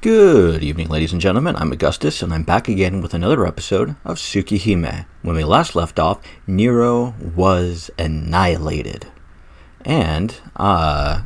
Good evening, ladies and gentlemen. I'm Augustus, and I'm back again with another episode of Tsukihime. When we last left off, Nero was annihilated. And, I'm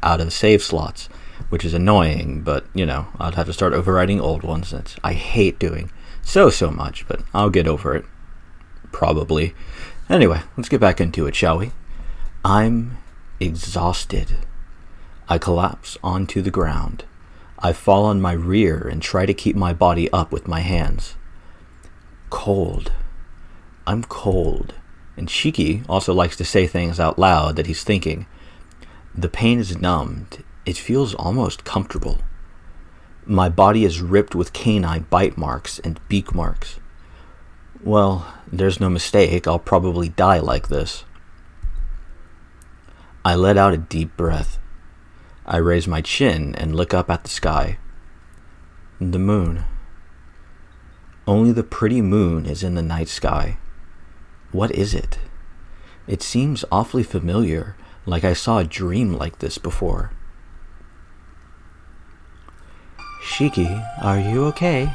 out of save slots, which is annoying, but, I'd have to start overwriting old ones. That I hate doing so much, but I'll get over it. Probably. Anyway, let's get back into it, shall we? I'm exhausted. I collapse onto the ground. I fall on my rear and try to keep my body up with my hands. Cold. I'm cold. And Shiki also likes to say things out loud that he's thinking. The pain is numbed. It feels almost comfortable. My body is ripped with canine bite marks and beak marks. Well, there's no mistake. I'll probably die like this. I let out a deep breath. I raise my chin and look up at the sky. The moon. Only the pretty moon is in the night sky. What is it? It seems awfully familiar, like I saw a dream like this before. Shiki, are you okay?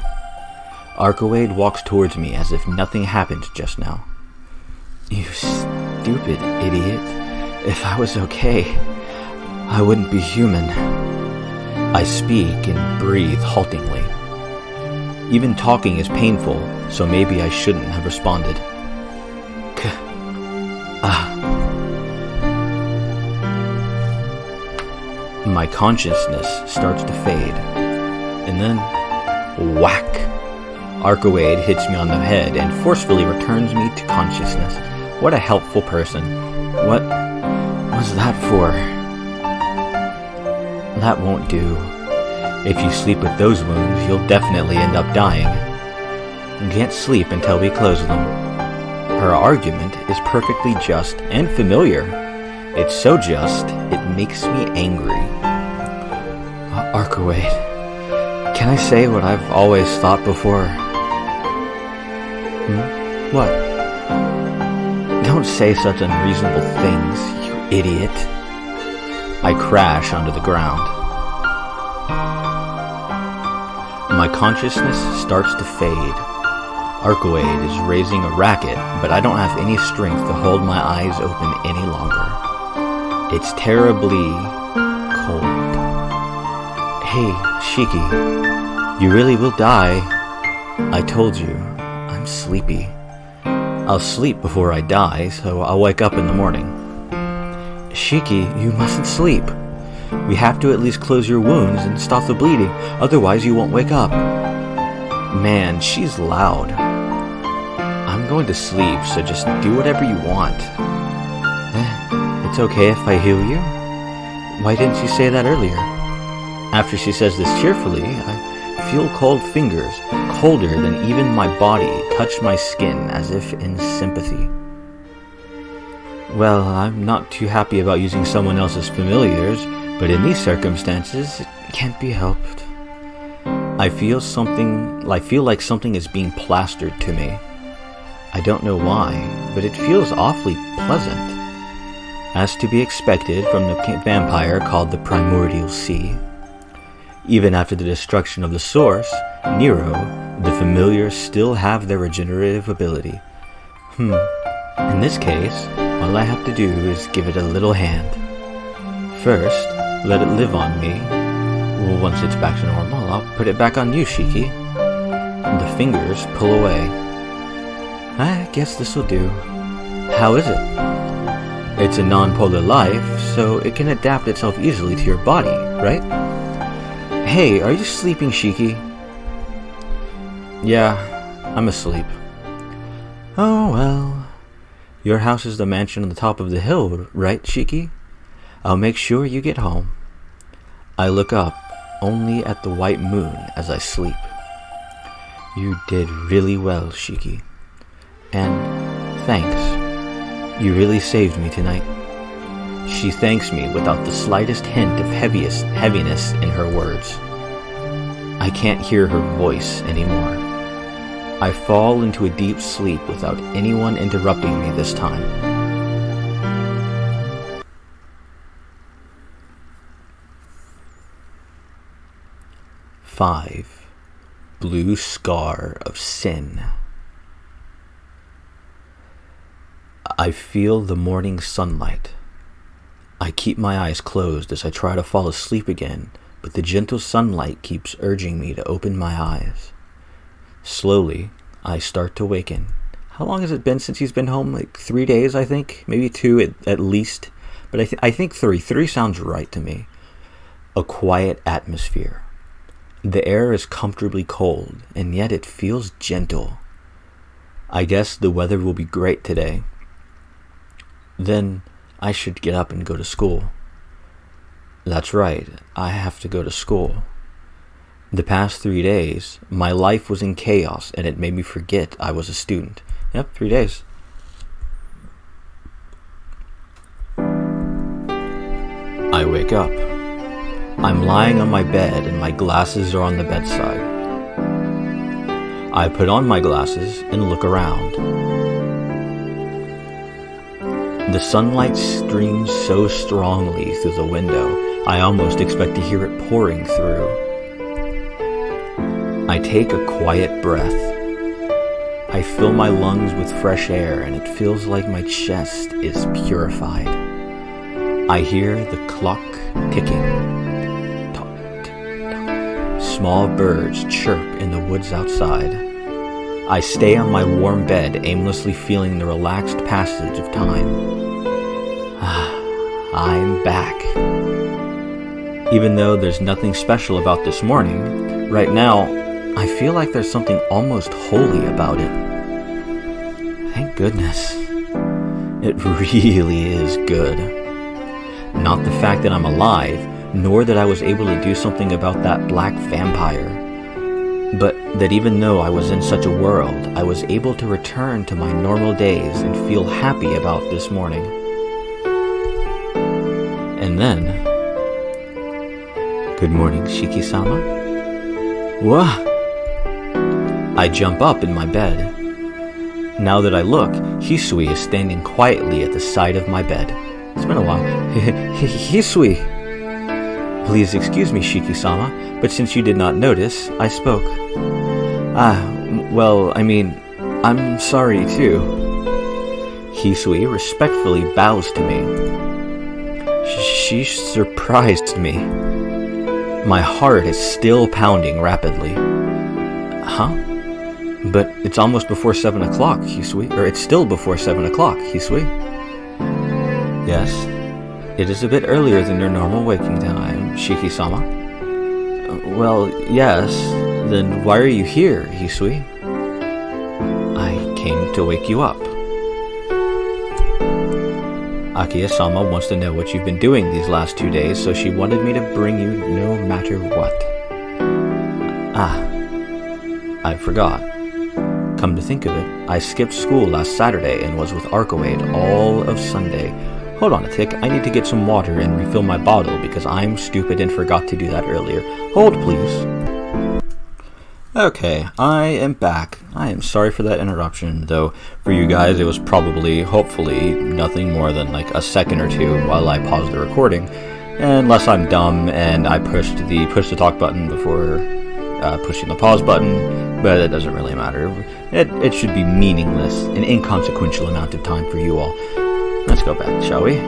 Arcueid walks towards me as if nothing happened just now. You stupid idiot. If I was okay, I wouldn't be human. I speak and breathe haltingly. Even talking is painful, so maybe I shouldn't have responded. My consciousness starts to fade, and then, whack! Arcueid hits me on the head and forcefully returns me to consciousness. What a helpful person. What was that for? That won't do. If you sleep with those wounds, you'll definitely end up dying. You can't sleep until we close them. Her argument is perfectly just and familiar. It's so just, it makes me angry. Arcueid, can I say what I've always thought before? What? Don't say such unreasonable things, you idiot. I crash onto the ground. My consciousness starts to fade. Arcueid is raising a racket, but I don't have any strength to hold my eyes open any longer. It's terribly cold. Hey, Shiki, you really will die. I told you, I'm sleepy. I'll sleep before I die, so I'll wake up in the morning. Shiki, you mustn't sleep. We have to at least close your wounds and stop the bleeding, otherwise you won't wake up. Man, she's loud. I'm going to sleep, so just do whatever you want. It's okay if I heal you? Why didn't you say that earlier? After she says this cheerfully, I feel cold fingers, colder than even my body, touch my skin as if in sympathy. Well, I'm not too happy about using someone else's familiars, but in these circumstances, it can't be helped. I feel like something is being plastered to me. I don't know why, but it feels awfully pleasant. As to be expected from the vampire called the Primordial Sea. Even after the destruction of the source, Nero, the familiars still have their regenerative ability. In this case, all I have to do is give it a little hand. First, let it live on me. Once it's back to normal, I'll put it back on you, Shiki. The fingers pull away. I guess this'll do. How is it? It's a non-polar life, so it can adapt itself easily to your body, right? Hey, are you sleeping, Shiki? Yeah, I'm asleep. Oh, well. Your house is the mansion on the top of the hill, right, Shiki? I'll make sure you get home. I look up, only at the white moon as I sleep. You did really well, Shiki. And thanks. You really saved me tonight. She thanks me without the slightest hint of heaviness in her words. I can't hear her voice anymore. I fall into a deep sleep without anyone interrupting me this time. 5. Blue Scar of Sin. I feel the morning sunlight. I keep my eyes closed as I try to fall asleep again, but the gentle sunlight keeps urging me to open my eyes. Slowly, I start to waken. How long has it been since he's been home? Like 3 days, I think? Maybe 2 at least. But I think 3. 3 sounds right to me. A quiet atmosphere. The air is comfortably cold, and yet it feels gentle. I guess the weather will be great today. Then I should get up and go to school. That's right, I have to go to school. The past 3 days, my life was in chaos, and it made me forget I was a student. Yep, 3 days. I wake up. I'm lying on my bed and my glasses are on the bedside. I put on my glasses and look around. The sunlight streams so strongly through the window, I almost expect to hear it pouring through. I take a quiet breath. I fill my lungs with fresh air and it feels like my chest is purified. I hear the clock ticking. Tock, tick, tock. Small birds chirp in the woods outside. I stay on my warm bed, aimlessly feeling the relaxed passage of time. I'm back. Even though there's nothing special about this morning, right now, I feel like there's something almost holy about it. Thank goodness. It really is good. Not the fact that I'm alive, nor that I was able to do something about that black vampire, but that even though I was in such a world, I was able to return to my normal days and feel happy about this morning. And then, good morning, Shiki-sama. What? I jump up in my bed. Now that I look, Hisui is standing quietly at the side of my bed. It's been a while. Hisui! Please excuse me, Shiki-sama, but since you did not notice, I spoke. I'm sorry too. Hisui respectfully bows to me. She surprised me. My heart is still pounding rapidly. Huh? But it's almost before 7 o'clock, Hisui. Or it's still before 7 o'clock, Hisui. Yes, it is a bit earlier than your normal waking time, Shiki-sama. Well, yes. Then why are you here, Hisui? I came to wake you up. Akiya-sama wants to know what you've been doing these last 2 days, so she wanted me to bring you no matter what. I forgot. Come to think of it, I skipped school last Saturday and was with Arcueid all of Sunday. Hold on a tick, I need to get some water and refill my bottle because I'm stupid and forgot to do that earlier. Hold, please. Okay, I am back. I am sorry for that interruption, though for you guys it was probably, hopefully, nothing more than like a second or two while I paused the recording. Unless I'm dumb and I pushed the push to talk button before pushing the pause button, but it doesn't really matter. It should be meaningless, an inconsequential amount of time for you all. Let's go back, shall we?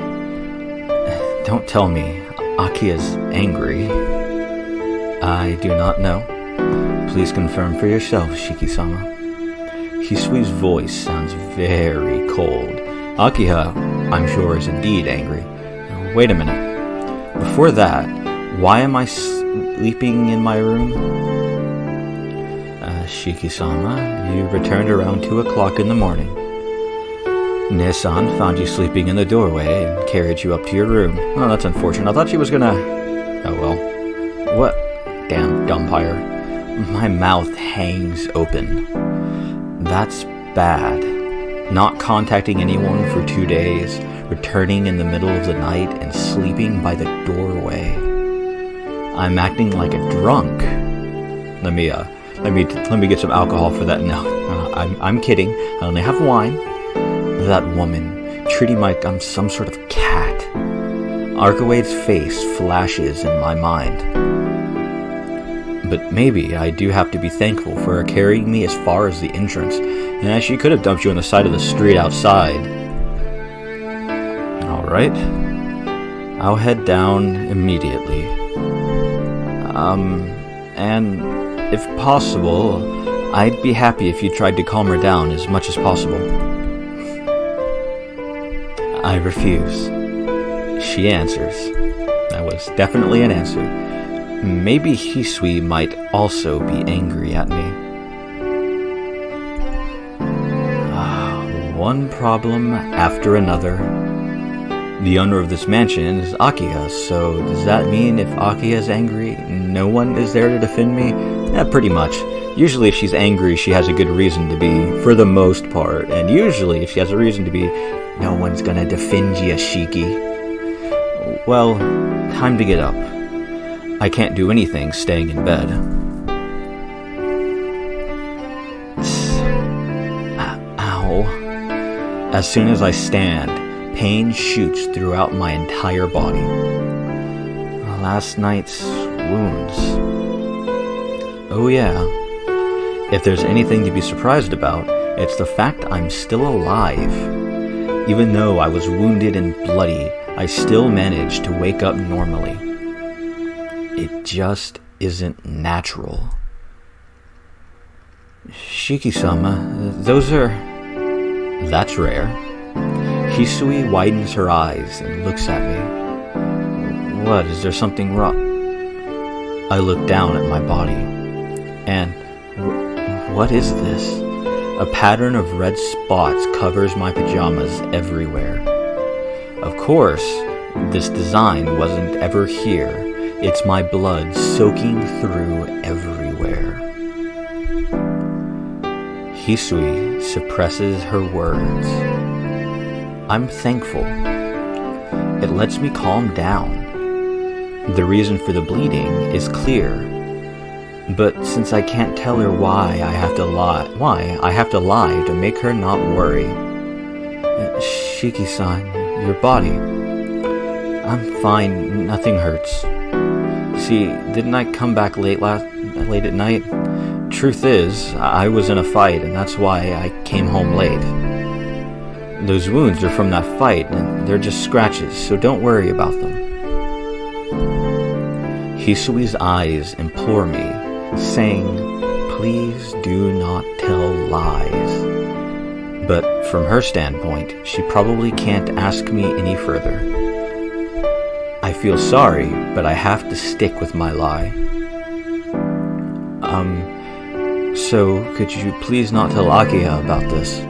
Don't tell me Akiya's angry. I do not know. Please confirm for yourself, Shiki-sama. Hisui's voice sounds very cold. Akiya, I'm sure, is indeed angry. Wait a minute. Before that, why am I sleeping in my room? Shiki-sama, you returned around 2 o'clock in the morning. Ne-san found you sleeping in the doorway and carried you up to your room. Oh, that's unfortunate. I thought she was gonna... Oh well. What? Damn dumpire. My mouth hangs open. That's bad. Not contacting anyone for 2 days, returning in the middle of the night, and sleeping by the doorway. I'm acting like a drunk. Let me get some alcohol for that. No, I'm kidding. I only have wine. That woman, treating me like I'm some sort of cat. Arcueid's face flashes in my mind. But maybe I do have to be thankful for her carrying me as far as the entrance, and she could have dumped you on the side of the street outside. Alright. I'll head down immediately. And if possible, I'd be happy if you tried to calm her down as much as possible. I refuse. She answers. That was definitely an answer. Maybe Hisui might also be angry at me. One problem after another. The owner of this mansion is Akiha, so does that mean if Akiha is angry, no one is there to defend me? Pretty much. Usually if she's angry, she has a good reason to be, for the most part. And usually if she has a reason to be, no one's gonna defend you, Shiki. Well, time to get up. I can't do anything staying in bed. Ow. As soon as I stand, pain shoots throughout my entire body. Last night's wounds. Oh yeah. If there's anything to be surprised about, it's the fact I'm still alive. Even though I was wounded and bloody, I still managed to wake up normally. It just isn't natural. Shiki-sama, those are... That's rare. Hisui widens her eyes and looks at me. What, is there something wrong? I look down at my body. And what is this? A pattern of red spots covers my pajamas everywhere. Of course, this design wasn't ever here. It's my blood soaking through everywhere. Hisui suppresses her words. I'm thankful. It lets me calm down. The reason for the bleeding is clear. But since I can't tell her why I have to lie to make her not worry. Shiki-san, your body. I'm fine, nothing hurts. See, didn't I come back late at night? Truth is, I was in a fight, and that's why I came home late. Those wounds are from that fight, and they're just scratches, so don't worry about them. Hisui's eyes implore me, saying, please do not tell lies. But from her standpoint, she probably can't ask me any further. I feel sorry, but I have to stick with my lie. So could you please not tell Akiha about this?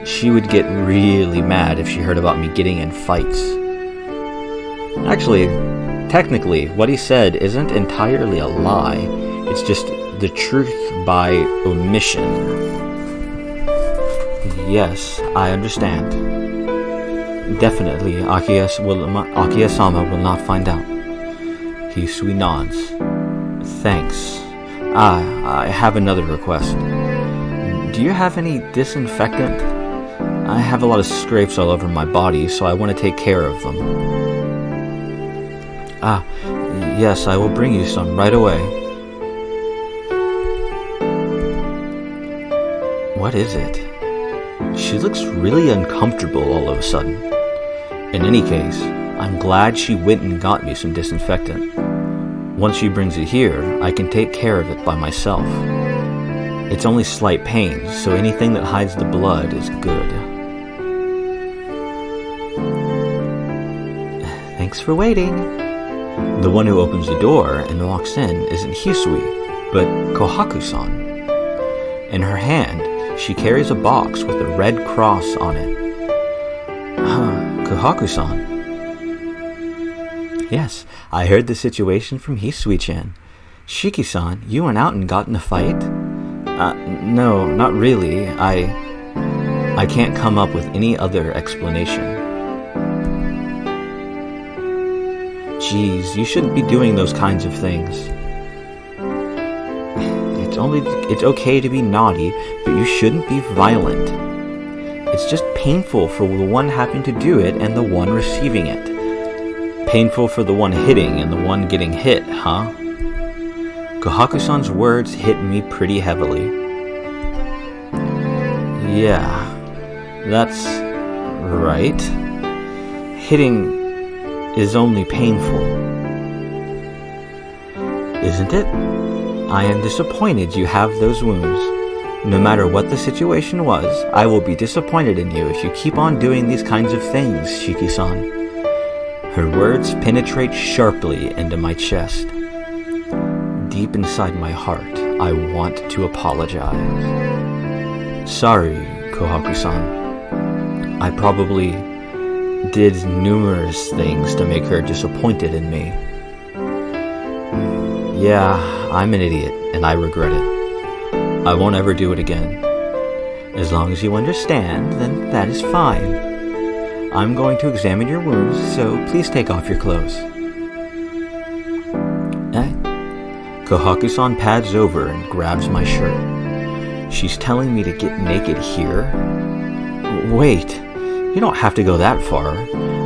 She would get really mad if she heard about me getting in fights. Actually, technically, what he said isn't entirely a lie. It's just the truth by omission. Yes, I understand. Definitely, Akiha-sama will not find out. Hisui nods. Thanks. I have another request. Do you have any disinfectant? I have a lot of scrapes all over my body, so I want to take care of them. Yes, I will bring you some right away. What is it? She looks really uncomfortable all of a sudden. In any case, I'm glad she went and got me some disinfectant. Once she brings it here, I can take care of it by myself. It's only slight pain, so anything that hides the blood is good. Thanks for waiting. The one who opens the door and walks in isn't Hisui, but Kohaku-san. In her hand, she carries a box with a red cross on it. Kohaku-san. Yes, I heard the situation from Hisui-chan. Shiki-san, you went out and got in a fight? No, not really. I can't come up with any other explanation. Geez, you shouldn't be doing those kinds of things. It's okay to be naughty, but you shouldn't be violent. It's just painful for the one having to do it and the one receiving it. Painful for the one hitting and the one getting hit, huh? Kohaku-san's words hit me pretty heavily. Yeah, that's right. Hitting is only painful. Isn't it? I am disappointed you have those wounds. No matter what the situation was, I will be disappointed in you if you keep on doing these kinds of things, Shiki-san. Her words penetrate sharply into my chest. Deep inside my heart, I want to apologize. Sorry, Kohaku-san. I probably did numerous things to make her disappointed in me. Yeah, I'm an idiot, and I regret it. I won't ever do it again. As long as you understand, then that is fine. I'm going to examine your wounds, so please take off your clothes. Kohaku-san pads over and grabs my shirt. She's telling me to get naked here? Wait, you don't have to go that far.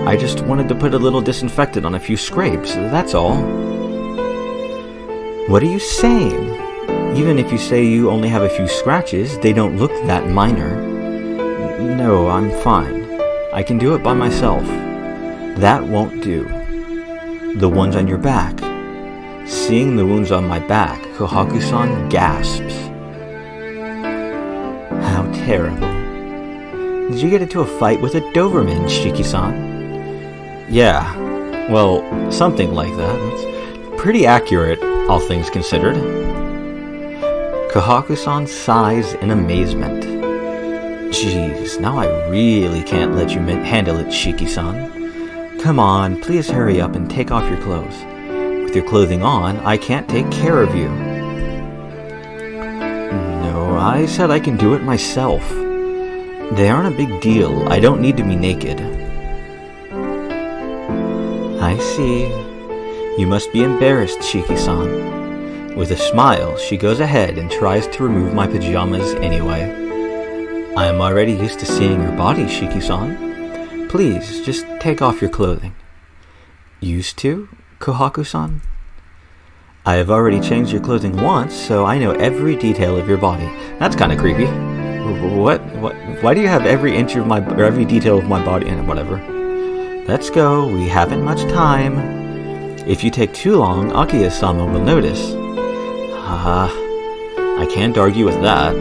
I just wanted to put a little disinfectant on a few scrapes, that's all. What are you saying? Even if you say you only have a few scratches, they don't look that minor. No, I'm fine. I can do it by myself. That won't do. The ones on your back. Seeing the wounds on my back, Kohaku-san gasps. How terrible. Did you get into a fight with a Doberman, Shiki-san? Yeah, well, something like that. It's pretty accurate, all things considered. Kohaku-san sighs in amazement. Jeez, now I really can't let you handle it, Shiki-san. Come on, please hurry up and take off your clothes. With your clothing on, I can't take care of you. No, I said I can do it myself. They aren't a big deal. I don't need to be naked. I see. You must be embarrassed, Shiki-san. With a smile, she goes ahead and tries to remove my pajamas anyway. I am already used to seeing your body, Shiki-san. Please, just take off your clothing. Used to, Kohaku-san? I have already changed your clothing once, so I know every detail of your body. That's kind of creepy. What? Why do you have every inch of every detail of my body and whatever? Let's go, we haven't much time. If you take too long, Akiya-sama will notice. I can't argue with that.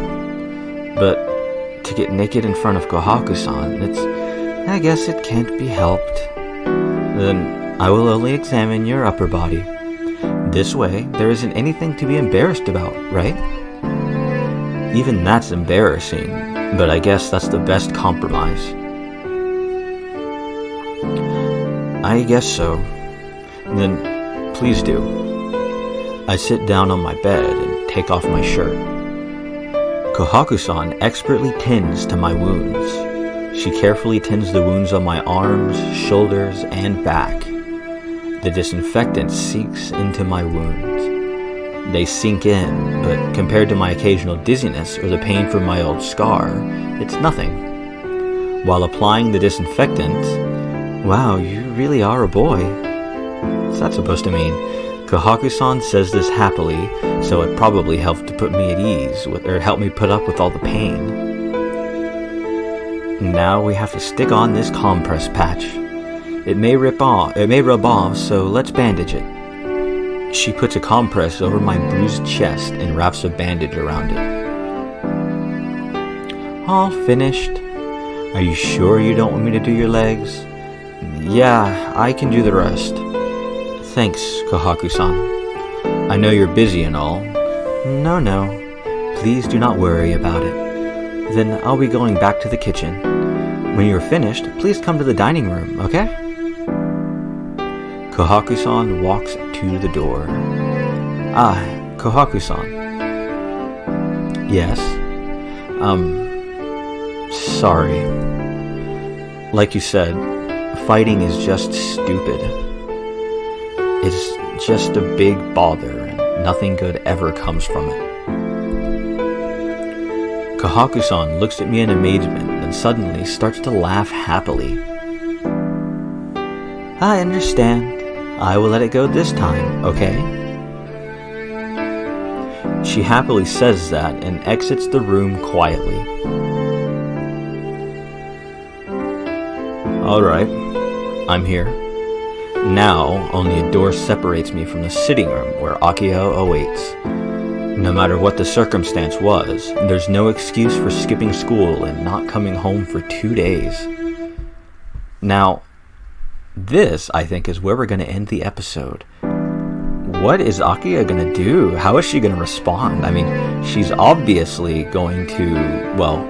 But to get naked in front of Kohaku-san, I guess it can't be helped. Then I will only examine your upper body. This way, there isn't anything to be embarrassed about, right? Even that's embarrassing, but I guess that's the best compromise. I guess so. Then, please do. I sit down on my bed and take off my shirt. Kohaku-san expertly tends to my wounds. She carefully tends the wounds on my arms, shoulders, and back. The disinfectant sinks into my wounds. They sink in, but compared to my occasional dizziness or the pain from my old scar, it's nothing. While applying the disinfectant, wow, you really are a boy. What's that supposed to mean? Kohaku-san says this happily, so it probably helped to put me at ease, or help me put up with all the pain. Now we have to stick on this compress patch. It may rub off, so let's bandage it. She puts a compress over my bruised chest and wraps a bandage around it. All finished. Are you sure you don't want me to do your legs? Yeah, I can do the rest. Thanks, Kohaku-san. I know you're busy and all. No. Please do not worry about it. Then I'll be going back to the kitchen. When you're finished, please come to the dining room, okay? Kohaku-san walks to the door. Kohaku-san. Yes? Sorry. Like you said, fighting is just stupid. It's just a big bother, and nothing good ever comes from it. Kohaku-san looks at me in amazement, and suddenly starts to laugh happily. I understand. I will let it go this time, okay? She happily says that and exits the room quietly. Alright, I'm here. Now, only a door separates me from the sitting room where Akio awaits. No matter what the circumstance was, there's no excuse for skipping school and not coming home for 2 days. Now, this, I think, is where we're going to end the episode. What is Akio going to do? How is she going to respond? I mean, she's obviously going to, well,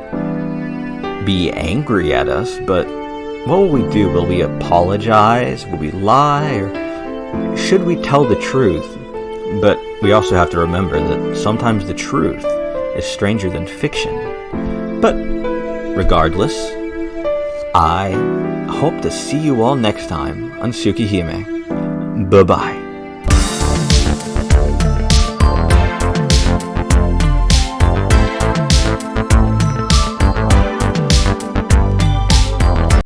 be angry at us, but what will we do? Will we apologize? Will we lie? Or should we tell the truth? But we also have to remember that sometimes the truth is stranger than fiction. But regardless, I hope to see you all next time on Tsukihime. Bye-bye.